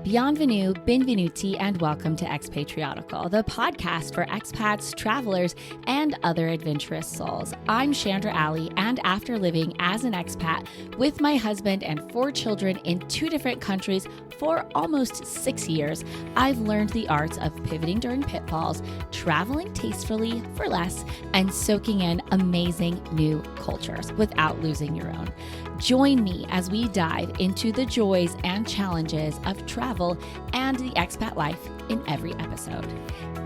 Bienvenue, benvenuti, and welcome to Expatriotical, the podcast for expats, travelers, and other adventurous souls. I'm Chandra, and after living as an expat with my husband and 4 children in 2 different countries for almost 6 years, I've learned the arts of pivoting during pitfalls, traveling tastefully for less, and soaking in amazing new cultures without losing your own. Join me as we dive into the joys and challenges of travel and the expat life in every episode.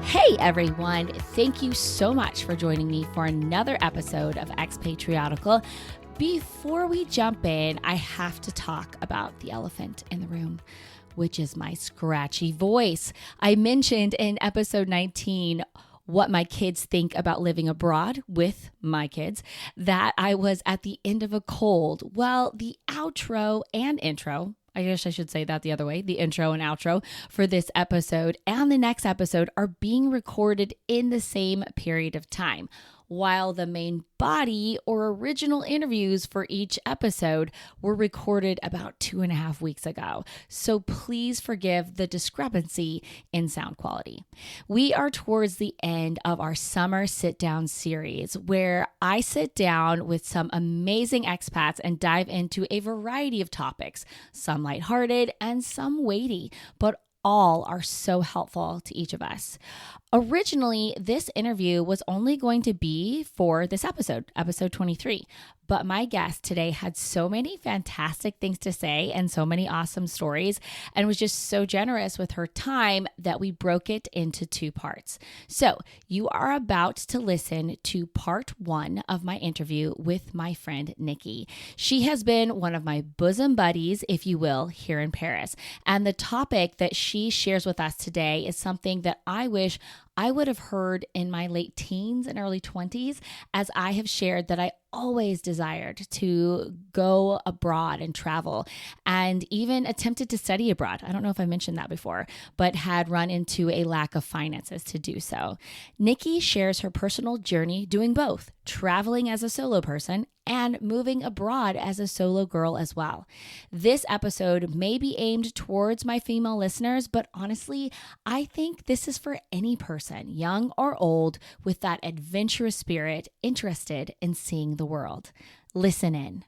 Hey everyone, thank you so much for joining me for another episode of Expatriotical. Before we jump in, I have to talk about the elephant in the room, which is my scratchy voice. I mentioned in episode 19 what my kids think about living abroad with my kids, that I was at the end of a cold. Well, the outro and intro, I guess I should say that the other way, the intro and outro for this episode and the next episode are being recorded in the same period of time, while the main body or original interviews for each episode were recorded about 2.5 weeks ago. So please forgive the discrepancy in sound quality. We are towards the end of our summer sit-down series, where I sit down with some amazing expats and dive into a variety of topics, some lighthearted and some weighty, but all are so helpful to each of us. Originally, this interview was only going to be for this episode 23, but my guest today had so many fantastic things to say and so many awesome stories and was just so generous with her time that we broke it into 2 parts. So you are about to listen to part 1 of my interview with my friend Nikki. She has been one of my bosom buddies, if you will, here in Paris. And the topic that she shares with us today is something that I wish I would have heard in my late teens and early 20s, as I have shared that I always desired to go abroad and travel and even attempted to study abroad. I don't know if I mentioned that before, but had run into a lack of finances to do so. Nikki shares her personal journey doing both, traveling as a solo person and moving abroad as a solo girl as well. This episode may be aimed towards my female listeners, but honestly, I think this is for any person, young or old, with that adventurous spirit interested in seeing the world. Listen in.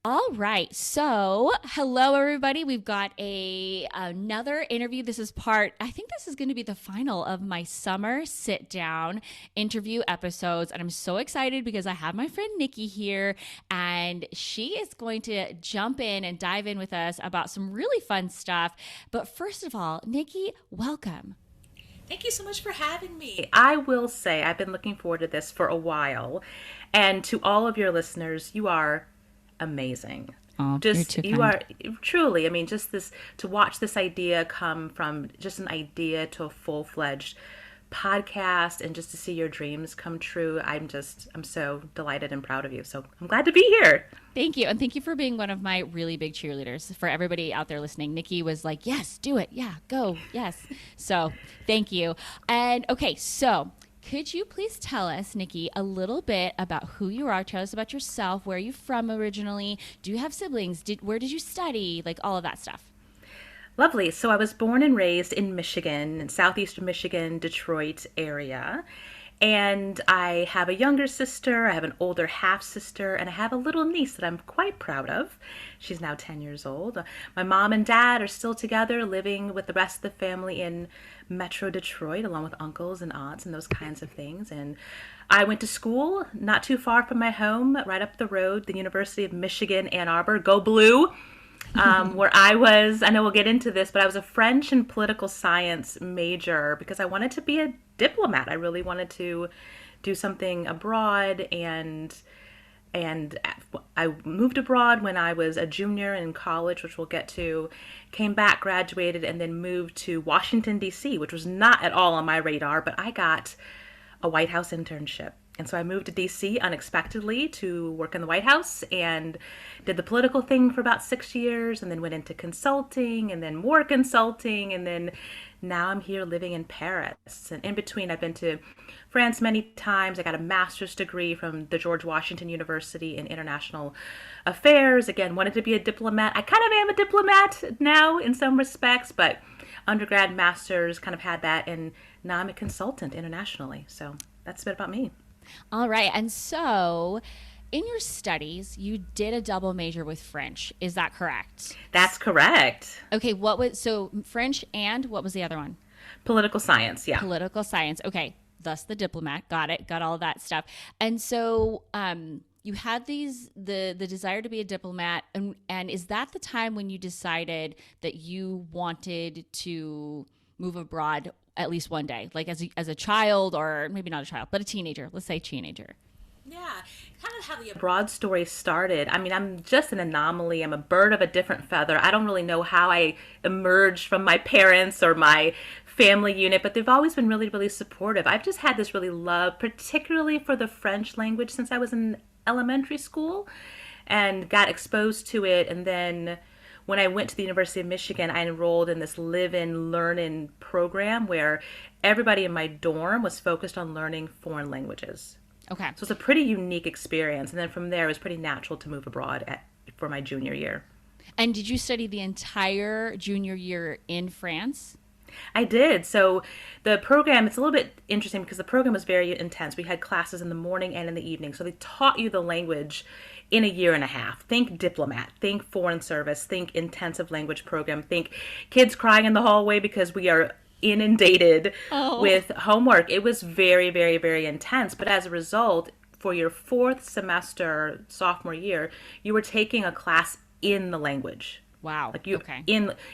All right. So, hello everybody. We've got another interview. I think this is going to be the final of my summer sit down interview episodes. And I'm so excited because I have my friend Nikki here, and she is going to jump in and dive in with us about some really fun stuff. But first of all, Nikki, welcome. Thank you so much for having me. I will say I've been looking forward to this for a while. And to all of your listeners, you are amazing. Oh, you are truly, just this, to watch this idea come from just an idea to a full-fledged podcast and just to see your dreams come true. I'm so delighted and proud of you. So I'm glad to be here. Thank you. And thank you for being one of my really big cheerleaders. For everybody out there listening, Nikki was like, yes, do it. Yeah, go. Yes. So thank you. And okay, so could you please tell us, Nikki, a little bit about who you are? Tell us about yourself. Where are you from originally? Do you have siblings? Where did you study? Like all of that stuff. Lovely. So I was born and raised in Michigan, in southeastern Michigan, Detroit area. And I have a younger sister, I have an older half-sister, and I have a little niece that I'm quite proud of. She's now 10 years old. My mom and dad are still together, living with the rest of the family in Metro Detroit, along with uncles and aunts and those kinds of things. And I went to school not too far from my home, right up the road, the University of Michigan, Ann Arbor. Go Blue! Where I know we'll get into this, but I was a French and political science major because I wanted to be a diplomat. I really wanted to do something abroad, and I moved abroad when I was a junior in college, which we'll get to, came back, graduated, and then moved to Washington, D.C., which was not at all on my radar, but I got a White House internship And so I moved to DC unexpectedly to work in the White House and did the political thing for about 6 years, and then went into consulting and then more consulting. And then now I'm here living in Paris. And in between, I've been to France many times. I got a master's degree from the George Washington University in international affairs. Again, wanted to be a diplomat. I kind of am a diplomat now in some respects, but undergrad, master's, kind of had that. And now I'm a consultant internationally. So that's a bit about me. All right. And so in your studies, you did a double major with French. Is that correct? That's correct. Okay. So French and what was the other one? Political science. Yeah. Political science. Okay. Thus the diplomat. Got it. Got all of that stuff. And so, you had the desire to be a diplomat. And is that the time when you decided that you wanted to move abroad at least one day, like as a child, or maybe not a child, but a teenager? Let's say teenager. Yeah, kind of how the abroad story started. I mean, I'm just an anomaly. I'm a bird of a different feather. I don't really know how I emerged from my parents or my family unit, but they've always been really, really supportive. I've just had this really love, particularly for the French language since I was in elementary school and got exposed to it. And then when I went to the University of Michigan, I enrolled in this live-in, learn-in program where everybody in my dorm was focused on learning foreign languages. Okay. So it's a pretty unique experience. And then from there, it was pretty natural to move abroad for my junior year. And did you study the entire junior year in France? I did. So the program, it's a little bit interesting because the program was very intense. We had classes in the morning and in the evening. So they taught you the language in a year and a half. Think diplomat, think foreign service, think intensive language program, think kids crying in the hallway because we are inundated with homework. It was very, very, very intense. But as a result, for your fourth semester, sophomore year, you were taking a class in the language. Wow. Okay.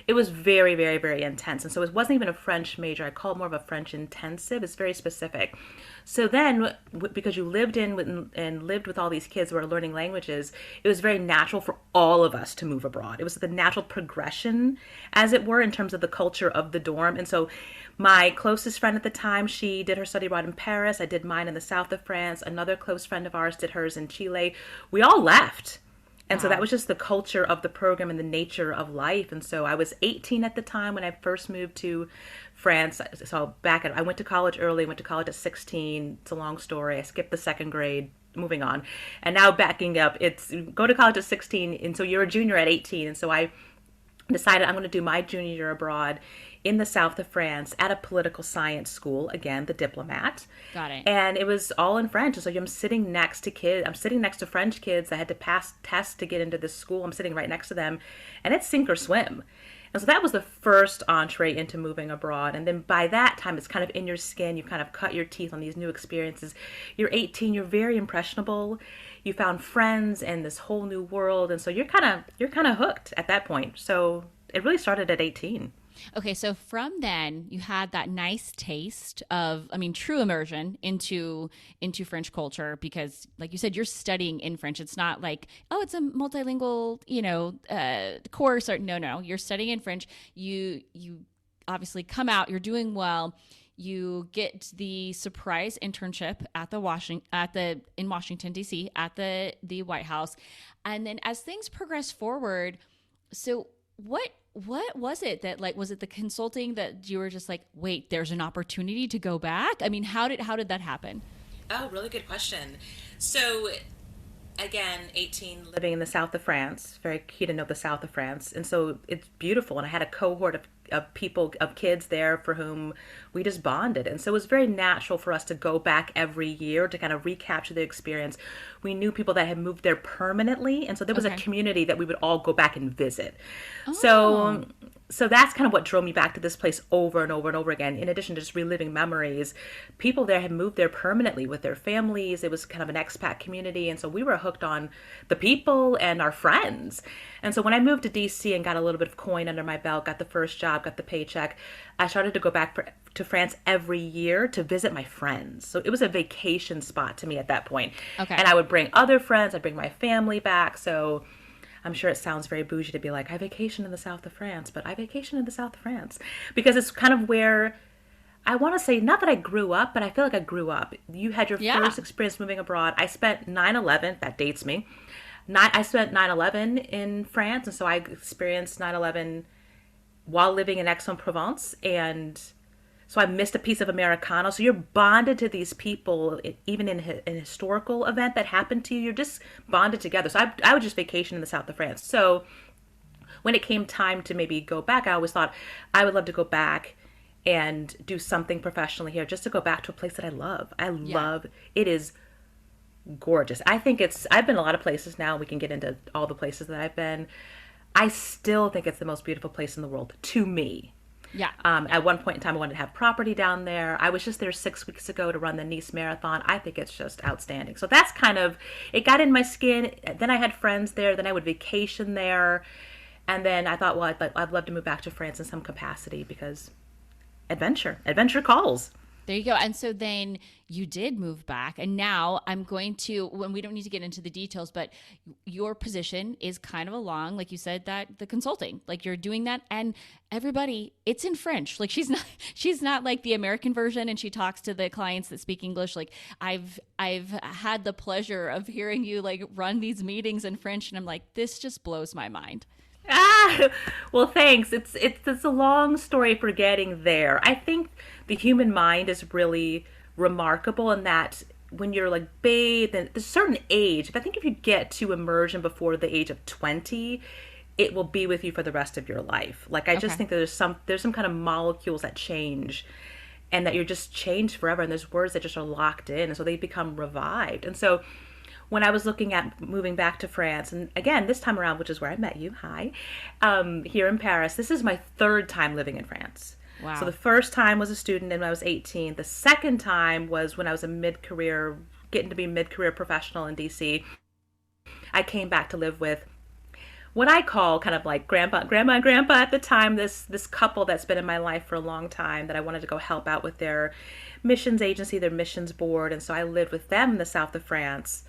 It was very, very, very intense. And so it wasn't even a French major. I call it more of a French intensive. It's very specific. So then, because you lived with all these kids who are learning languages, it was very natural for all of us to move abroad. It was the natural progression, as it were, in terms of the culture of the dorm. And so my closest friend at the time, she did her study abroad in Paris. I did mine in the south of France. Another close friend of ours did hers in Chile. We all left. And so that was just the culture of the program and the nature of life. And so I was 18 at the time when I first moved to France. So I went to college early, went to college at 16. It's a long story. I skipped the second grade, moving on. And now backing up, it's go to college at 16. And so you're a junior at 18. And so I decided I'm going to do my junior year abroad in the south of France at a political science school, again, the diplomat. Got it. And it was all in French. So I'm sitting next to French kids that had to pass tests to get into this school. I'm sitting right next to them, and it's sink or swim. And so that was the first entree into moving abroad. And then by that time, it's kind of in your skin. You kind of cut your teeth on these new experiences. You're 18. You're very impressionable. You found friends and this whole new world. And so you're kind of hooked at that point. So it really started at 18. Okay, so from then you had that nice taste of, true immersion into French culture, because like you said, you're studying in French. It's not like, oh, it's a multilingual, course, or no, you're studying in French. You obviously come out, you're doing well. You get the surprise internship at in Washington D.C. at the White House, and then as things progress forward, so what was it that, like, was it the consulting that you were just like, wait, there's an opportunity to go back? How did that happen? Oh, really good question. So again, 18, living in the south of France, very key to know the south of France. And so it's beautiful. And I had a cohort of kids there for whom we just bonded. And so it was very natural for us to go back every year to kind of recapture the experience. We knew people that had moved there permanently. And so there was a community that we would all go back and visit. Oh. So that's kind of what drove me back to this place over and over and over again. In addition to just reliving memories, people there had moved there permanently with their families. It was kind of an expat community. And so we were hooked on the people and our friends. And so when I moved to DC and got a little bit of coin under my belt, got the first job, got the paycheck, I started to go back to France every year to visit my friends. So it was a vacation spot to me at that point. Okay. And I would bring other friends. I'd bring my family back. So I'm sure it sounds very bougie to be like, I vacation in the south of France, but I vacation in the south of France because it's kind of where I want to say, not that I grew up, but I feel like I grew up. You had your Yeah. first experience moving abroad. I spent 9/11, that dates me. I spent 9/11 in France, and so I experienced 9/11 while living in Aix-en-Provence. And so I missed a piece of Americano. So you're bonded to these people, even in an historical event that happened to you. You're just bonded together. So I would just vacation in the south of France. So when it came time to maybe go back, I always thought I would love to go back and do something professionally here, just to go back to a place that I love. I Yeah. love it is gorgeous. I've been a lot of places now. We can get into all the places that I've been. I still think it's the most beautiful place in the world to me. Yeah. At one point in time, I wanted to have property down there. I was just there 6 weeks ago to run the Nice Marathon. I think it's just outstanding. So that's kind of, it got in my skin. Then I had friends there. Then I would vacation there. And then I thought, well, I'd love to move back to France in some capacity because adventure calls. There you go. And so then you did move back. And now I'm going to, when we don't need to get into the details, but your position is kind of along, like you said, that the consulting, like you're doing that. And everybody, it's in French. Like she's not like the American version and she talks to the clients that speak English. Like I've had the pleasure of hearing you like run these meetings in French. And I'm like, this just blows my mind. Ah, well, thanks. It's a long story for getting there. I think the human mind is really remarkable in that when you're like bathed in a certain age, I think if you get to immersion before the age of 20, it will be with you for the rest of your life. Like I just Okay. think that there's some kind of molecules that change and that you're just changed forever, and there's words that just are locked in and so they become revived. And so when I was looking at moving back to France, and again, this time around, which is where I met you, hi, here in Paris, this is my third time living in France. So Wow. the first time was a student and when I was 18. The second time was when I was a mid-career, getting to be mid-career professional in DC. I came back to live with what I call kind of like grandma and grandpa at the time, this couple that's been in my life for a long time that I wanted to go help out with their missions agency, their missions board. And so I lived with them in the south of France.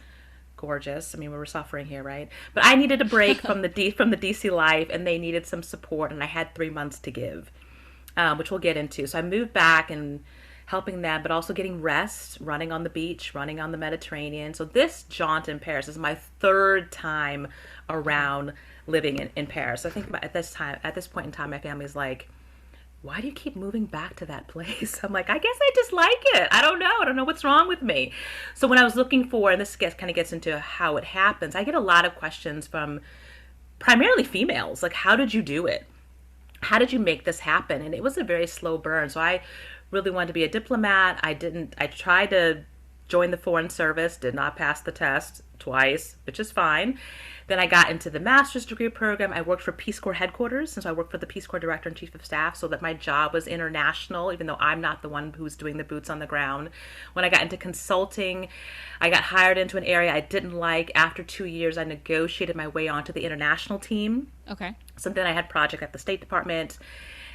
Gorgeous. I mean, we were suffering here, right? But I needed a break from the DC life, and they needed some support, and I had 3 months to give, which we'll get into. So I moved back and helping them, but also getting rest, running on the beach, running on the Mediterranean. So this jaunt in Paris is my third time around living in Paris. I think at this point in time, my family's like, why do you keep moving back to that place? I'm like, I guess I just like it. I don't know. I don't know what's wrong with me. So when I was looking for, and this kind of gets into how it happens, I get a lot of questions from primarily females. Like, how did you do it? How did you make this happen? And it was a very slow burn. So I really wanted to be a diplomat. I tried to join the foreign service, did not pass the test twice, which is fine. Then I got into the master's degree program. I worked for Peace Corps headquarters, and so I worked for the Peace Corps director and chief of staff, so that my job was international, even though I'm not the one who's doing the boots on the ground. When I got into consulting, I got hired into an area I didn't like. After 2 years, I negotiated my way onto the international team. Okay. So then I had project at the State Department.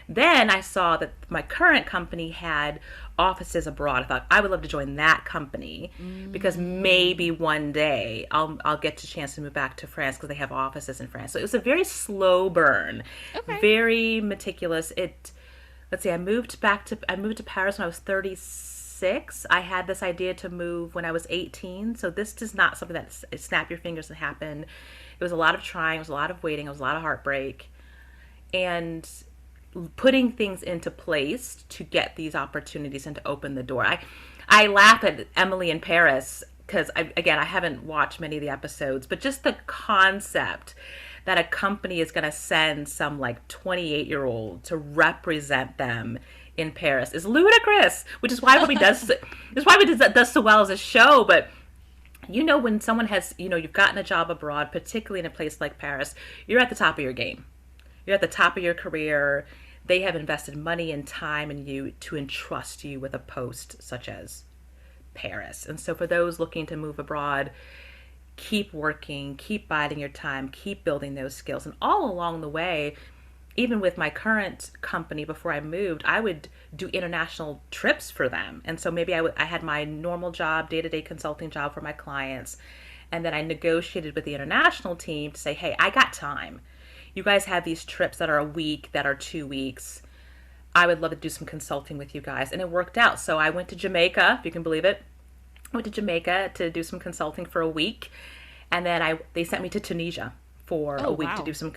Then I saw that my current company had offices abroad. I thought I would love to join that company because maybe one day I'll get a chance to move back to France because they have offices in France. So it was a very slow burn, Okay. very meticulous. Let's see, I moved to Paris when I was 36. I had this idea to move when I was 18. So this is not something that snap your fingers and happen. It was a lot of trying, it was a lot of waiting, it was a lot of heartbreak. And putting things into place to get these opportunities and to open the door. I laugh at Emily in Paris because I haven't watched many of the episodes, but just the concept that a company is going to send some like 28-year-old to represent them in Paris is ludicrous, which is why does so well as a show. But when someone has, you've gotten a job abroad, particularly in a place like Paris, you're at the top of your game. You're at the top of your career. They have invested money and time in you to entrust you with a post such as Paris. And so for those looking to move abroad, keep working, keep biding your time, keep building those skills. And all along the way, even with my current company before I moved, I would do international trips for them. And so maybe I had my normal job, day-to-day consulting job for my clients. And then I negotiated with the international team to say, hey, I got time. You guys have these trips that are a week, that are 2 weeks. I would love to do some consulting with you guys. And it worked out. So I went to Jamaica, if you can believe it. I went to Jamaica to do some consulting for a week. And then they sent me to Tunisia for a week wow. to do some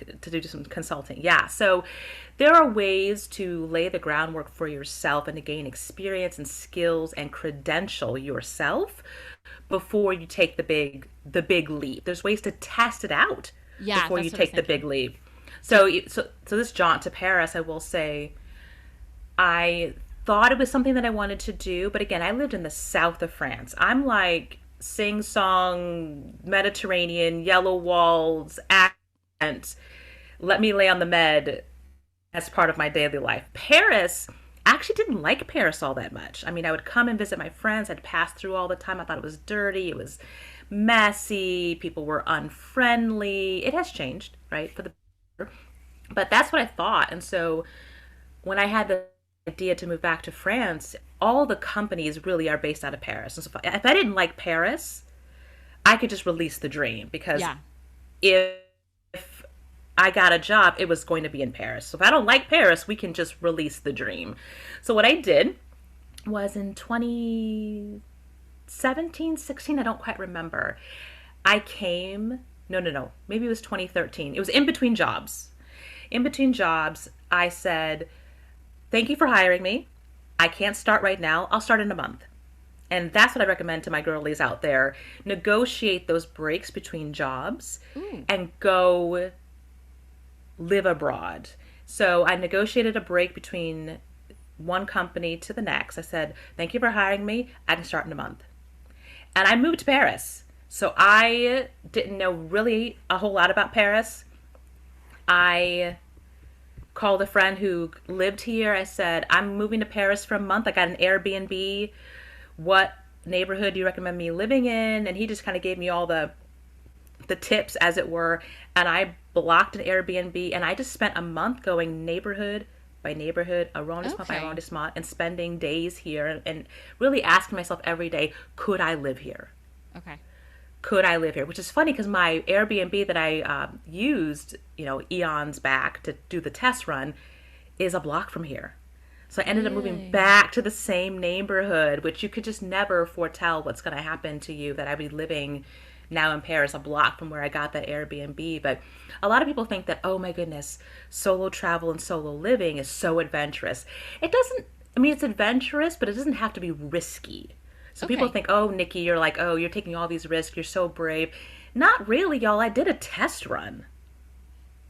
consulting. Yeah. So there are ways to lay the groundwork for yourself and to gain experience and skills and credential yourself before you take the big leap. There's ways to test it out before you take the big leap. So this jaunt to Paris, I will say, I thought it was something that I wanted to do, but again, I lived in the south of France. I'm like sing-song, Mediterranean, yellow walls, accent, let me lay on the med as part of my daily life. Paris, I actually didn't like Paris all that much. I mean, I would come and visit my friends. I'd pass through all the time. I thought it was dirty. It was messy. People were unfriendly. It has changed, right, for the better. But that's what I thought. And so when I had the idea to move back to France, all the companies really are based out of Paris. And so if I didn't like Paris, I could just release the dream because if I got a job, it was going to be in Paris. So if I don't like Paris, we can just release the dream. So what I did was in 2017, 16, I don't quite remember. No, maybe it was 2013. It was in between jobs. In between jobs, I said, thank you for hiring me. I can't start right now. I'll start in a month. And that's what I recommend to my girlies out there. Negotiate those breaks between jobs and go live abroad. So I negotiated a break between one company to the next. I said, thank you for hiring me. I can start in a month. And I moved to Paris. So I didn't know really a whole lot about Paris. I called a friend who lived here. I said, I'm moving to Paris for a month. I got an Airbnb. What neighborhood do you recommend me living in? And he just kind of gave me all the tips, as it were. And I blocked an Airbnb, and I just spent a month going neighborhood by neighborhood, arrondissement by arrondissement, and spending days here and really asking myself every day, could I live here? Okay. Could I live here? Which is funny because my Airbnb that I used, eons back to do the test run is a block from here. So I ended up moving back to the same neighborhood, which you could just never foretell what's going to happen to you, that I'd be living now in Paris, a block from where I got that Airbnb. But a lot of people think that, oh my goodness, solo travel and solo living is so adventurous. It's adventurous, but it doesn't have to be risky. So people think, oh, Nikki, you're taking all these risks. You're so brave. Not really, y'all. I did a test run.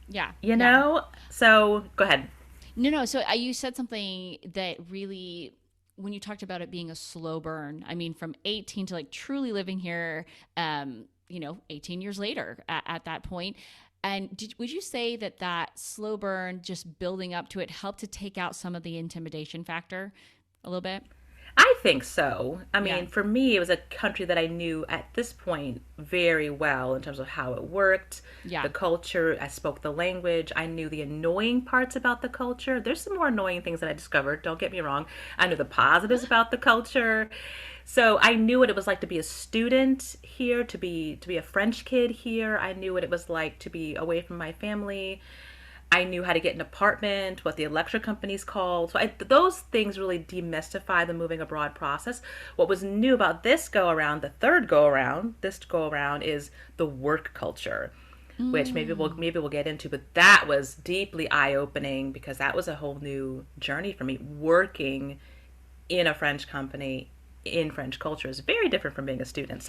Yeah. You know? So go ahead. No. So you said something that really, when you talked about it being a slow burn, I mean, from 18 to truly living here, 18 years later at that point. And would you say that slow burn, just building up to it, helped to take out some of the intimidation factor a little bit? I think so. I mean, for me, it was a country that I knew at this point very well in terms of how it worked, the culture. I spoke the language. I knew the annoying parts about the culture. There's some more annoying things that I discovered. Don't get me wrong. I knew the positives about the culture. So I knew what it was like to be a student here, to be a French kid here. I knew what it was like to be away from my family. I knew how to get an apartment, what the electric company's called. So those things really demystify the moving abroad process. What was new about this go-around, is the work culture, which maybe we'll get into. But that was deeply eye-opening because that was a whole new journey for me. Working in a French company in French culture is very different from being a student.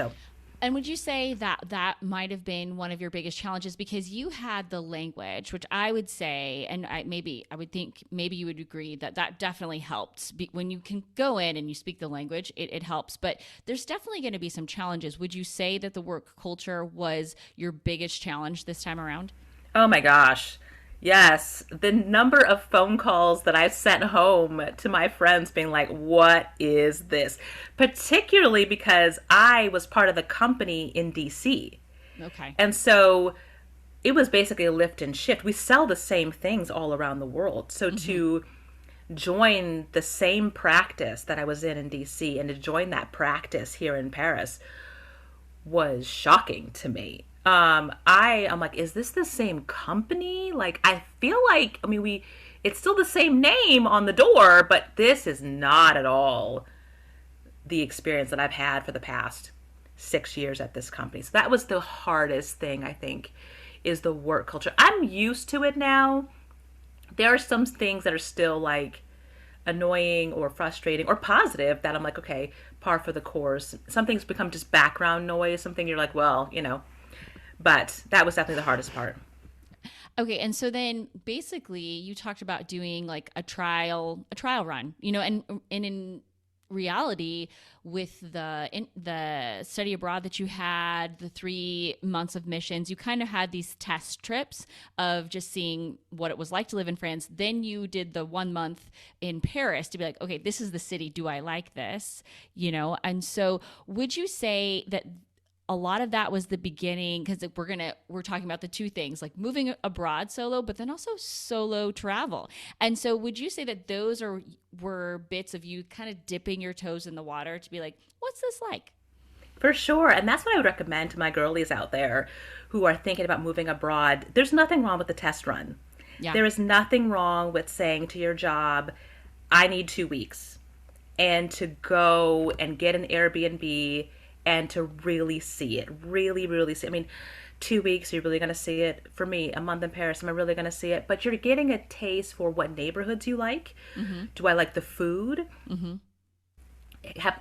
And would you say that might have been one of your biggest challenges, because you had the language, which I would say, and I would think maybe you would agree that definitely helped. When you can go in and you speak the language, it helps. But there's definitely going to be some challenges. Would you say that the work culture was your biggest challenge this time around? Oh my gosh. Yes, the number of phone calls that I've sent home to my friends being like, what is this? Particularly because I was part of the company in DC. Okay. And so it was basically a lift and shift. We sell the same things all around the world. So to join the same practice that I was in DC and to join that practice here in Paris was shocking to me. I'm like, is this the same company? I feel like, it's still the same name on the door, but this is not at all the experience that I've had for the past 6 years at this company. So that was the hardest thing, I think, is the work culture. I'm used to it now. There are some things that are still like annoying or frustrating or positive that I'm like, okay, par for the course. Some things become just background noise. Something you're like, well, but that was definitely the hardest part. Okay, and so then basically you talked about doing like a trial run, and in reality, with the study abroad that you had, the 3 months of missions, you kind of had these test trips of just seeing what it was like to live in France. Then you did the 1 month in Paris to be like, okay, this is the city. Do I like this? And so would you say that a lot of that was the beginning, because we're talking about the two things, like moving abroad solo, but then also solo travel. And so would you say that those were bits of you kind of dipping your toes in the water to be like, what's this like? For sure. And that's what I would recommend to my girlies out there who are thinking about moving abroad. There's nothing wrong with the test run. Yeah. There is nothing wrong with saying to your job, I need 2 weeks, and to go and get an Airbnb and to really see it, really, really see it. I mean, 2 weeks, you're really going to see it. For me, a month in Paris, am I really going to see it? But you're getting a taste for what neighborhoods you like. Mm-hmm. Do I like the food? Mm-hmm.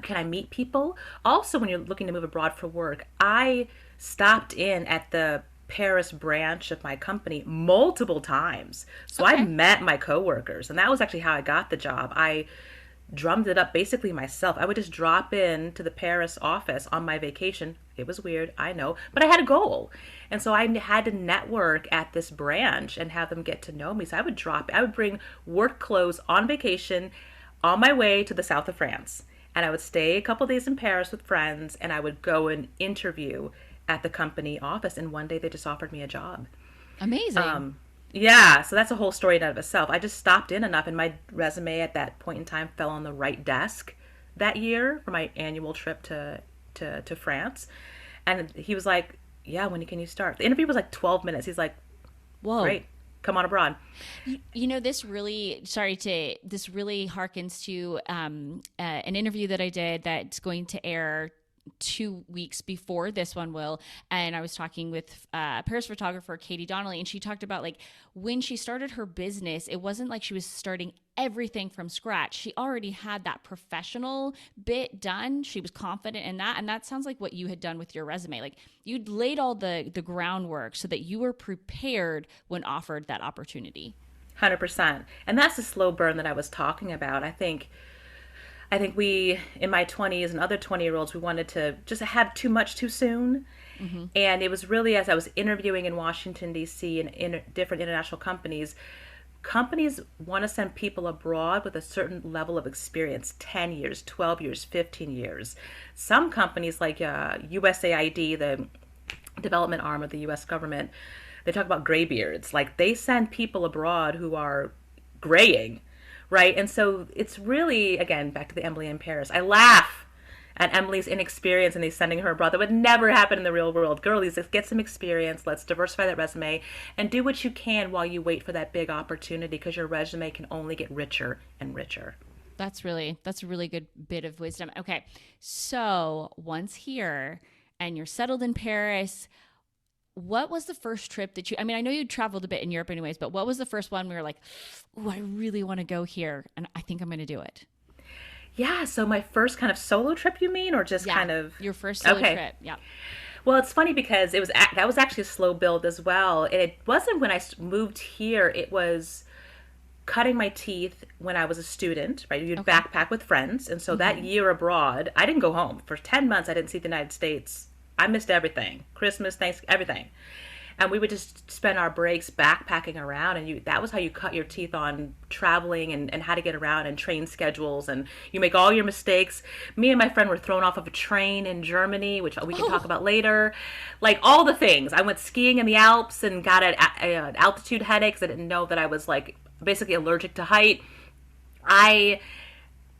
Can I meet people? Also, when you're looking to move abroad for work, I stopped in at the Paris branch of my company multiple times. So okay. I met my coworkers, and that was actually how I got the job. I drummed it up basically myself. I would just drop in to the Paris office on my vacation. It was weird, I know, but I had a goal. And so I had to network at this branch and have them get to know me. So I would bring work clothes on vacation on my way to the south of France. And I would stay a couple days in Paris with friends, and I would go and interview at the company office. And one day they just offered me a job. Amazing. Yeah, so that's a whole story in and of itself. I just stopped in enough, and my resume at that point in time fell on the right desk that year for my annual trip to France. And he was like, yeah, when can you start? The interview was like 12 minutes. He's like, whoa, great, come on abroad. This really harkens to an interview that I did that's going to air 2 weeks before this one will. And I was talking with Paris photographer Katie Donnelly, and she talked about like when she started her business, it wasn't like she was starting everything from scratch. She already had that professional bit done. She was confident in that. And that sounds like what you had done with your resume. Like you'd laid all the groundwork so that you were prepared when offered that opportunity. 100%. And that's the slow burn that I was talking about. I think we, in my 20s and other 20-year-olds, we wanted to just have too much too soon. Mm-hmm. And it was really as I was interviewing in Washington, D.C. and in different international companies want to send people abroad with a certain level of experience, 10 years, 12 years, 15 years. Some companies like USAID, the development arm of the U.S. government, they talk about graybeards. Like they send people abroad who are graying. Right. And so it's really, again, back to the Emily in Paris. I laugh at Emily's inexperience and they sending her abroad. That would never happen in the real world. Girlies, let's get some experience. Let's diversify that resume and do what you can while you wait for that big opportunity, because your resume can only get richer and richer. That's a really good bit of wisdom. Okay. So once here and you're settled in Paris, what was the first trip that I know you traveled a bit in Europe anyways, but what was the first one where you're like, oh, I really want to go here and I think I'm going to do it? Yeah. So my first kind of solo trip, you mean, or just kind of your first solo trip? Yeah. Well, it's funny because that was actually a slow build as well. And it wasn't when I moved here. It was cutting my teeth when I was a student, right? You'd backpack with friends. And so that year abroad, I didn't go home. For 10 months, I didn't see the United States. I missed everything. Christmas, Thanksgiving, everything. And we would just spend our breaks backpacking around, and that was how you cut your teeth on traveling and how to get around and train schedules, and you make all your mistakes. Me and my friend were thrown off of a train in Germany, which we can talk about later. Like all the things. I went skiing in the Alps and got an altitude headaches. I didn't know that I was like basically allergic to height.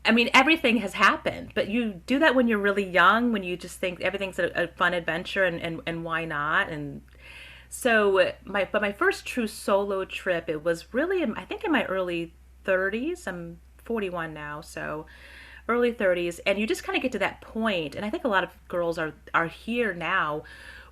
I mean, everything has happened, but you do that when you're really young, when you just think everything's a fun adventure and why not? And So my first true solo trip, it was really, I think in my early 30s. I'm 41 now, so early 30s. And you just kind of get to that point, and I think a lot of girls are here now,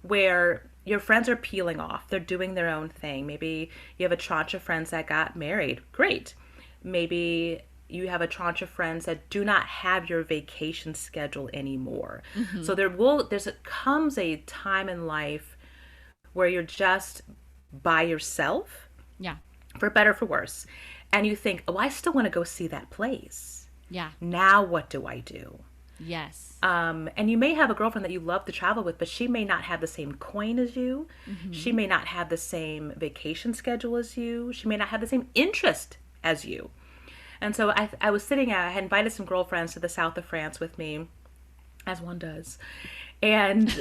where your friends are peeling off. They're doing their own thing. Maybe you have a tranche of friends that got married. Great. Maybe you have a tranche of friends that do not have your vacation schedule anymore. So comes a time in life where you're just by yourself, Yeah. for better or for worse. And you think, oh, I still want to go see that place. Yeah. Now what do I do? Yes. And you may have a girlfriend that you love to travel with, but she may not have the same coin as you. She may not have the same vacation schedule as you. She may not have the same interest as you. And so I was I had invited some girlfriends to the south of France with me, as one does. And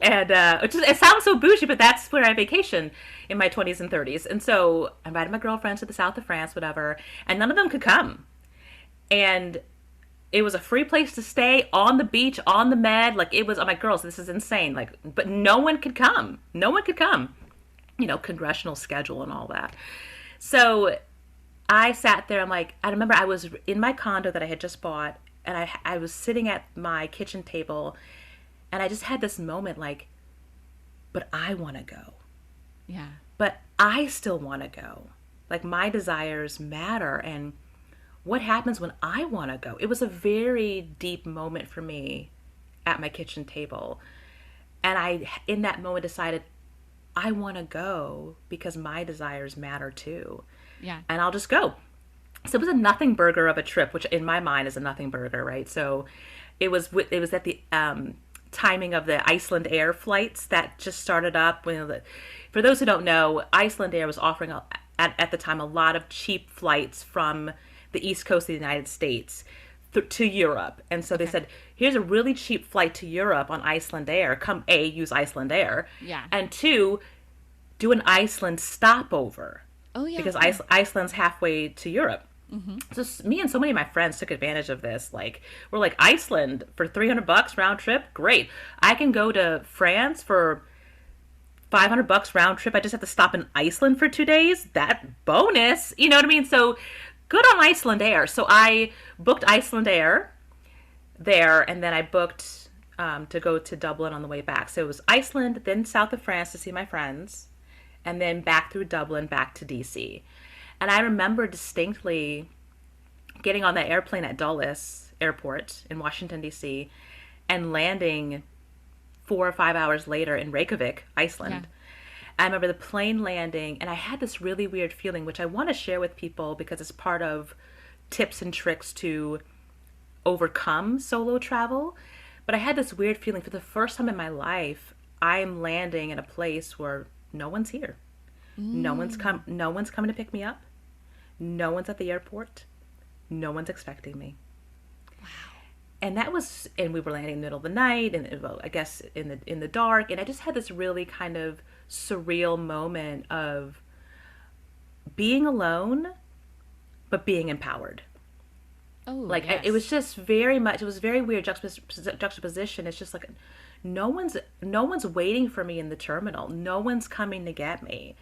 it sounds so bougie, but that's where I vacation in my 20s and 30s. And so I invited my girlfriends to the south of France, whatever, and none of them could come. And it was a free place to stay on the beach, on the med. Like, it was, I'm like, girls, this is insane. Like, but no one could come. No one could come. Congressional schedule and all that. So I sat there. I remember I was in my condo that I had just bought, and I was sitting at my kitchen table, and I just had this moment like, but I want to go. Yeah. But I still want to go. Like, my desires matter. And what happens when I want to go? It was a very deep moment for me at my kitchen table. And I, in that moment, decided I want to go because my desires matter too. Yeah. And I'll just go. So it was a nothing burger of a trip, which in my mind is a nothing burger, right? So it was at the timing of the Iceland Air flights that just started up. For those who don't know, Iceland Air was offering at the time a lot of cheap flights from the East Coast of the United States to Europe. And so they said, here's a really cheap flight to Europe on Iceland Air. Come, A, use Iceland Air. Yeah. And 2, do an Iceland stopover. Oh, yeah. Because Iceland's halfway to Europe. So me and so many of my friends took advantage of this. Like, we're like, Iceland for $300 round trip? Great. I can go to France for $500 round trip. I just have to stop in Iceland for 2 days. That bonus. You know what I mean? So good on Iceland Air. So I booked Iceland Air there, and then I booked to go to Dublin on the way back. So it was Iceland, then south of France to see my friends, and then back through Dublin, back to DC. And I remember distinctly getting on that airplane at Dulles Airport in Washington, D.C., and landing 4 or 5 hours later in Reykjavik, Iceland. Yeah. I remember the plane landing, and I had this really weird feeling, which I want to share with people because it's part of tips and tricks to overcome solo travel. But I had this weird feeling for the first time in my life, I'm landing in a place where no one's here. No one's coming to pick me up. No one's at the airport. No one's expecting me. Wow. And we were landing in the middle of the night, and I guess in the dark, and I just had this really kind of surreal moment of being alone, but being empowered. Oh, like, yes. It was just very much. It was very weird juxtaposition. It's just like no one's waiting for me in the terminal. No one's coming to get me.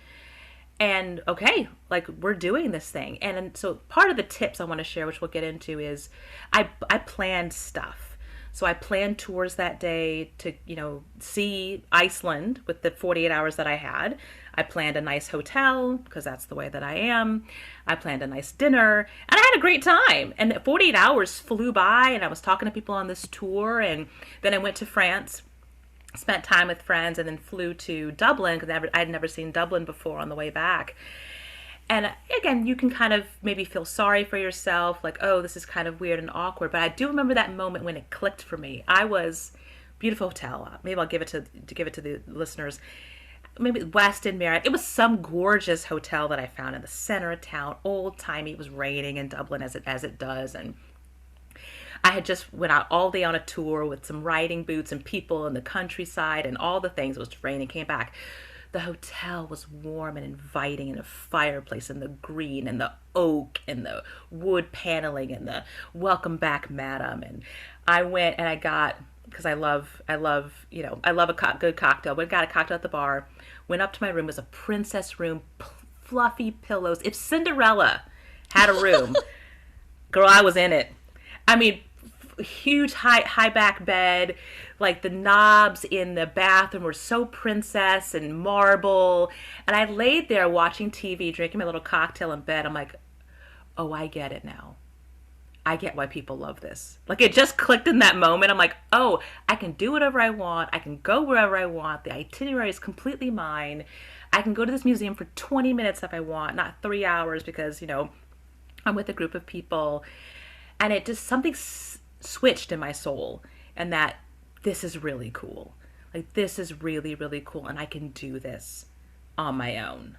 And okay, like, we're doing this thing. And so part of the tips I want to share, which we'll get into, is I planned stuff. So I planned tours that day to, see Iceland with the 48 hours that I had. I planned a nice hotel because that's the way that I am. I planned a nice dinner, and I had a great time. And 48 hours flew by, and I was talking to people on this tour. And then I went to France, spent time with friends, and then flew to Dublin because I'd never seen Dublin before on the way back. And again, you can kind of maybe feel sorry for yourself, like, oh, this is kind of weird and awkward. But I do remember that moment when it clicked for me. Beautiful hotel. Maybe I'll give it to the listeners. Maybe Westin Marriott. It was some gorgeous hotel that I found in the center of town, old timey. It was raining in Dublin as it does, and I had just went out all day on a tour with some riding boots and people in the countryside and all the things. It was raining, came back. The hotel was warm and inviting, and a fireplace and the green and the oak and the wood paneling and the welcome back, madam. And I went and I got because I love a good cocktail. We got a cocktail at the bar. Went up to my room. It was a princess room, fluffy pillows. If Cinderella had a room, girl, I was in it. I mean, huge high back bed. Like the knobs in the bathroom were so princess and marble. And I laid there watching TV, drinking my little cocktail in bed. I'm like, oh, I get it now. I get why people love this. Like it just clicked in that moment. I'm like, oh, I can do whatever I want. I can go wherever I want. The itinerary is completely mine. I can go to this museum for 20 minutes if I want, not 3 hours because, I'm with a group of people. And it just, something switched in my soul. And that this is really cool. Like this is really, really cool. And I can do this on my own.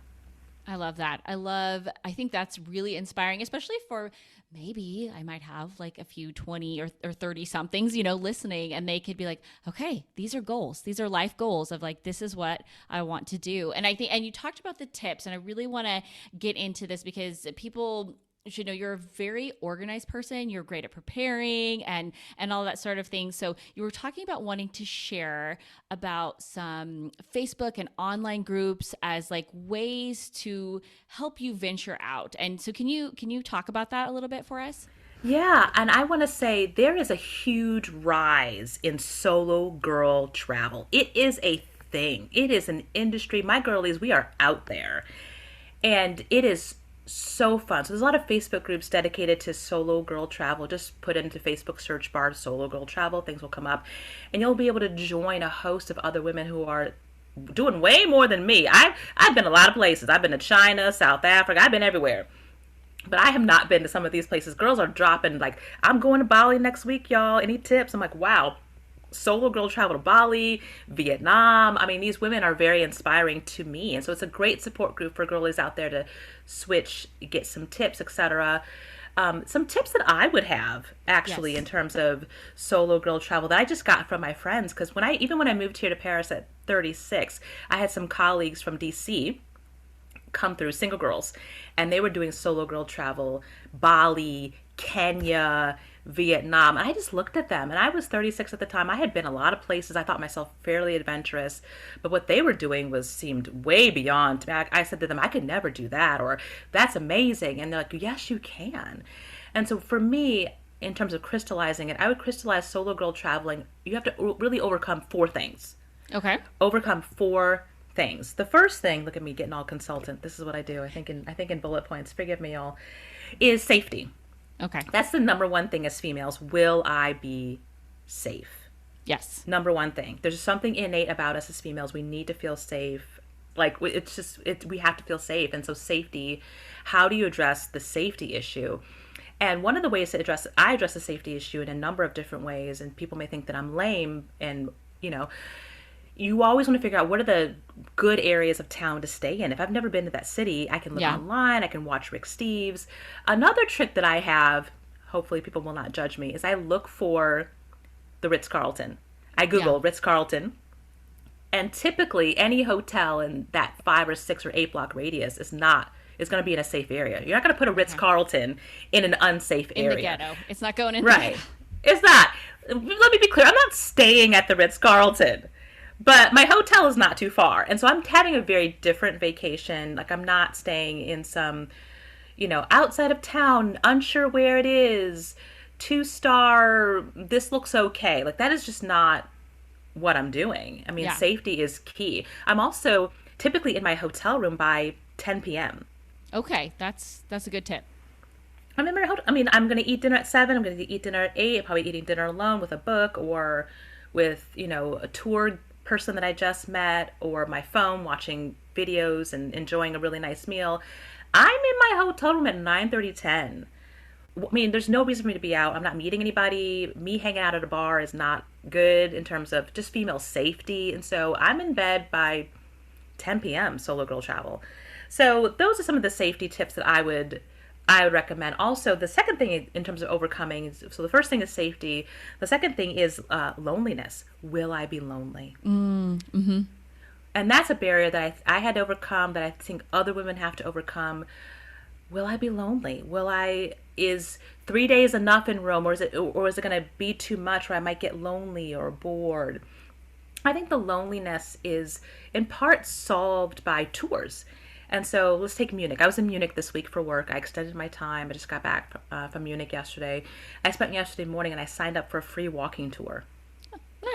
I love that. I think that's really inspiring, especially for maybe I might have like a few 20 or 30 somethings, listening, and they could be like, okay, these are goals. These are life goals of like, this is what I want to do. And I think, and you talked about the tips, and I really want to get into this because people should know you're a very organized person. You're great at preparing and all that sort of thing. So you were talking about wanting to share about some Facebook and online groups as like ways to help you venture out. And so can you talk about that a little bit for us? Yeah, and I want to say there is a huge rise in solo girl travel. It is a thing. It is an industry. My girlies, we are out there. And it is so fun. So there's a lot of Facebook groups dedicated to solo girl travel. Just put into Facebook search bar solo girl travel, things will come up, and you'll be able to join a host of other women who are doing way more than me. I've been a lot of places. I've been to China, South Africa. I've been everywhere. But I have not been to some of these places. Girls are dropping like, I'm going to Bali next week, y'all. Any tips? I'm like, wow. Solo girl travel to Bali, Vietnam. I mean, these women are very inspiring to me. And so it's a great support group for girlies out there to switch, get some tips, etc. Some tips that I would have actually Yes. in terms of solo girl travel that I just got from my friends. Because even when I moved here to Paris at 36, I had some colleagues from DC come through, single girls, and they were doing solo girl travel, Bali, Kenya, Vietnam. And I just looked at them, and I was 36 at the time. I had been a lot of places. I thought myself fairly adventurous, but what they were doing seemed way beyond me. I said to them, I could never do that, or that's amazing. And they're like, yes, you can. And so for me, in terms of crystallizing it, I would crystallize solo girl traveling. You have to really overcome 4 things. Okay. Overcome 4 things. The first thing, look at me getting all consultant. This is what I do. I think in bullet points, forgive me all, is safety. Okay. That's the number one thing as females. Will I be safe? Yes. Number one thing. There's something innate about us as females. We need to feel safe. Like we have to feel safe. And so safety, how do you address the safety issue? And one of the ways to I address the safety issue in a number of different ways. And people may think that I'm lame, and you always want to figure out what are the good areas of town to stay in. If I've never been to that city, I can look online, I can watch Rick Steves. Another trick that I have, hopefully people will not judge me, is I look for the Ritz-Carlton. I Google Ritz-Carlton, and typically any hotel in that 5 or 6 or 8 block radius is going to be in a safe area. You're not going to put a Ritz-Carlton in an unsafe area. In the ghetto. It's not going in Right. It's not. Let me be clear. I'm not staying at the Ritz-Carlton. But my hotel is not too far. And so I'm having a very different vacation. Like I'm not staying in some, outside of town, unsure where it is, 2-star, this looks okay. Like that is just not what I'm doing. I mean, safety is key. I'm also typically in my hotel room by 10 p.m. Okay. That's a good tip. I'm in my hotel. I mean, I'm going to eat dinner at 7. I'm going to eat dinner at 8. I'm probably eating dinner alone with a book or with, a tour person that I just met, or my phone watching videos and enjoying a really nice meal. I'm in my hotel room at 9:30, 10. I mean, there's no reason for me to be out. I'm not meeting anybody. Me hanging out at a bar is not good in terms of just female safety. And so I'm in bed by 10 p.m. solo girl travel. So those are some of the safety tips that I would recommend. Also, the second thing in terms of overcoming, so the first thing is safety. The second thing is loneliness. Will I be lonely? Mm-hmm. And that's a barrier that I had to overcome, that I think other women have to overcome. will I be lonely? Is 3 days enough in Rome, or is it going to be too much where I might get lonely or bored? I think the loneliness is in part solved by tours. And so let's take Munich. I was in Munich this week for work. I extended my time. I just got back from Munich yesterday. I spent yesterday morning and I signed up for a free walking tour.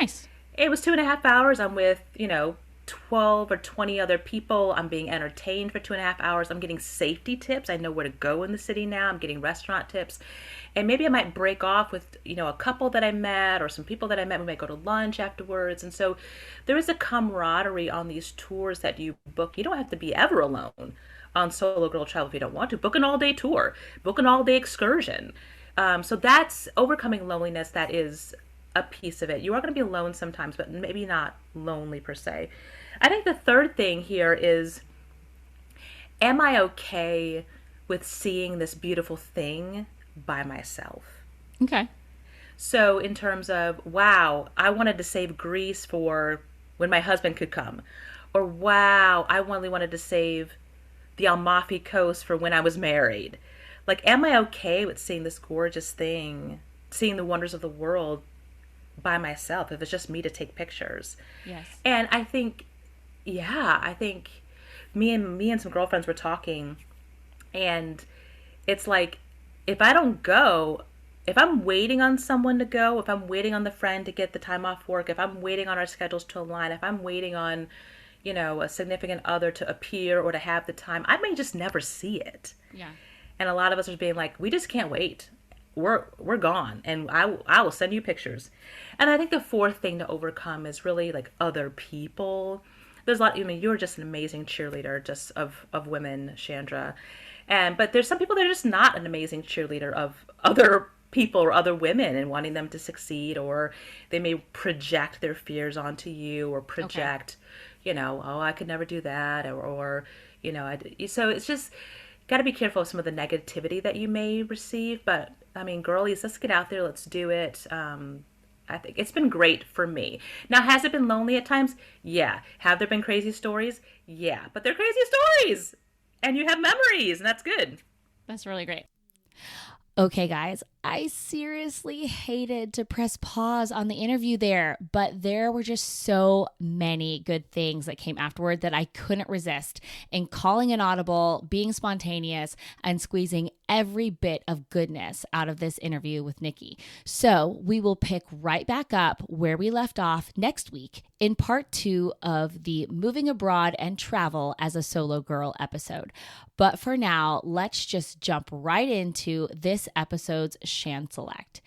Nice. It was 2.5 hours. I'm with, 12 or 20 other people. I'm being entertained for 2.5 hours. I'm getting safety tips. I know where to go in the city now. I'm getting restaurant tips. And maybe I might break off with, a couple that I met or some people that I met. We might go to lunch afterwards. And so there is a camaraderie on these tours that you book. You don't have to be ever alone on Solo Girl Travel if you don't want to. Book an all-day tour. Book an all-day excursion. So that's overcoming loneliness. That is a piece of it. You are going to be alone sometimes, but maybe not lonely per se. I think the third thing here is, am I okay with seeing this beautiful thing by myself? Okay. So in terms of, wow, I wanted to save Greece for when my husband could come. Or wow, I only wanted to save the Amalfi Coast for when I was married. Like, am I okay with seeing this gorgeous thing, seeing the wonders of the world by myself, if it's just me to take pictures? Yes. And I think me and some girlfriends were talking, and it's like, if I don't go, if I'm waiting on someone to go, if I'm waiting on the friend to get the time off work, if I'm waiting on our schedules to align, if I'm waiting on, a significant other to appear or to have the time, I may just never see it. Yeah. And a lot of us are being like, we just can't wait. We're gone, and I will send you pictures. And I think the fourth thing to overcome is really like other people. There's a lot. You're just an amazing cheerleader, just of women, Chandra, but there's some people that are just not an amazing cheerleader of other people or other women and wanting them to succeed, or they may project their fears onto you, or project, oh, I could never do that, or so it's just got to be careful of some of the negativity that you may receive. But I mean, girlies, let's get out there. Let's do it. I think it's been great for me. Now, has it been lonely at times? Yeah. Have there been crazy stories? Yeah. But they're crazy stories. And you have memories, and that's good. That's really great. Okay, guys, I seriously hated to press pause on the interview there, but there were just so many good things that came afterward that I couldn't resist in calling an audible, being spontaneous, and squeezing every bit of goodness out of this interview with Nikki. So we will pick right back up where we left off next week in part 2 of the Moving Abroad and Travel as a Solo Girl episode. But for now, let's just jump right into this episode's Shan Select.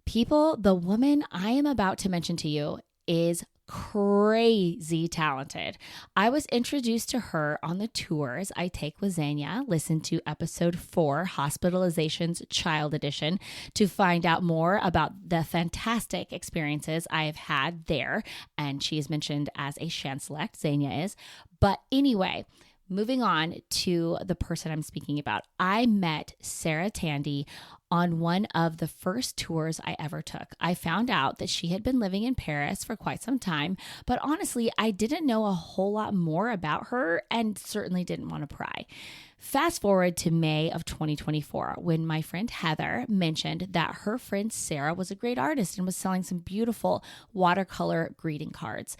People, the woman I am about to mention to you is crazy talented. I was introduced to her on the tours I take with Xenia. Listen to episode 4, Hospitalizations Child Edition, to find out more about the fantastic experiences I have had there. And she is mentioned as a Shan Select, Xenia is. But anyway, moving on to the person I'm speaking about. I met Sarah Tandy on one of the first tours I ever took. I found out that she had been living in Paris for quite some time, but honestly, I didn't know a whole lot more about her and certainly didn't want to pry. Fast forward to May of 2024, when my friend Heather mentioned that her friend Sarah was a great artist and was selling some beautiful watercolor greeting cards.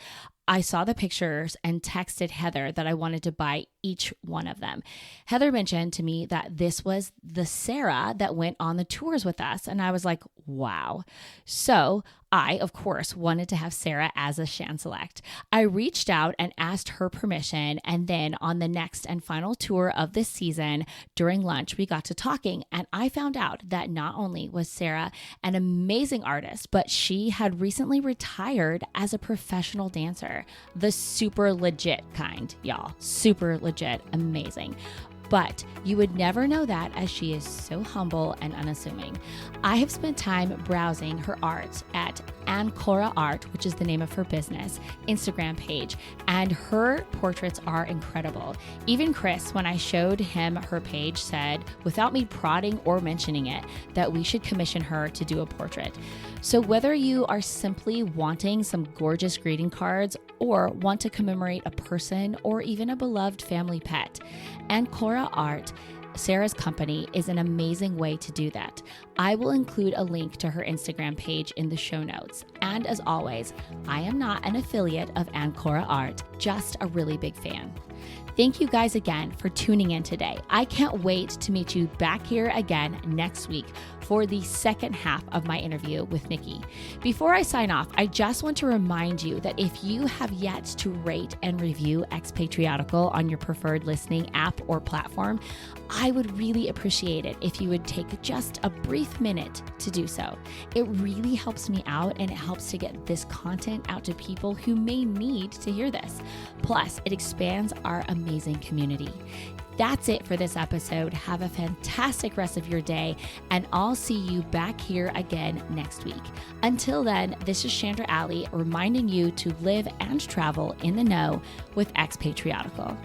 I saw the pictures and texted Heather that I wanted to buy each one of them. Heather mentioned to me that this was the Sarah that went on the tours with us, and I was like, wow. So I, of course, wanted to have Sarah as a Shan Select. I reached out and asked her permission, and then on the next and final tour of this season, during lunch, we got to talking, and I found out that not only was Sarah an amazing artist, but she had recently retired as a professional dancer. The super legit kind, y'all. Super legit, amazing. But you would never know that, as she is so humble and unassuming. I have spent time browsing her art at Ancora Art, which is the name of her business, Instagram page, and her portraits are incredible. Even Chris, when I showed him her page, said, without me prodding or mentioning it, that we should commission her to do a portrait. So whether you are simply wanting some gorgeous greeting cards or want to commemorate a person or even a beloved family pet, Ancora Art Sarah's company is an amazing way to do that. I will include a link to her Instagram page in the show notes. And as always, I am not an affiliate of Ancora Art, just a really big fan. Thank you guys again for tuning in today. I can't wait to meet you back here again next week for the second half of my interview with Nikki. Before I sign off, I just want to remind you that if you have yet to rate and review Expatriotical on your preferred listening app or platform, I would really appreciate it if you would take just a brief minute to do so. It really helps me out, and it helps to get this content out to people who may need to hear this. Plus, it expands our amazing community. That's it for this episode. Have a fantastic rest of your day, and I'll see you back here again next week. Until then, this is Chandra reminding you to live and travel in the know with Expatriotical.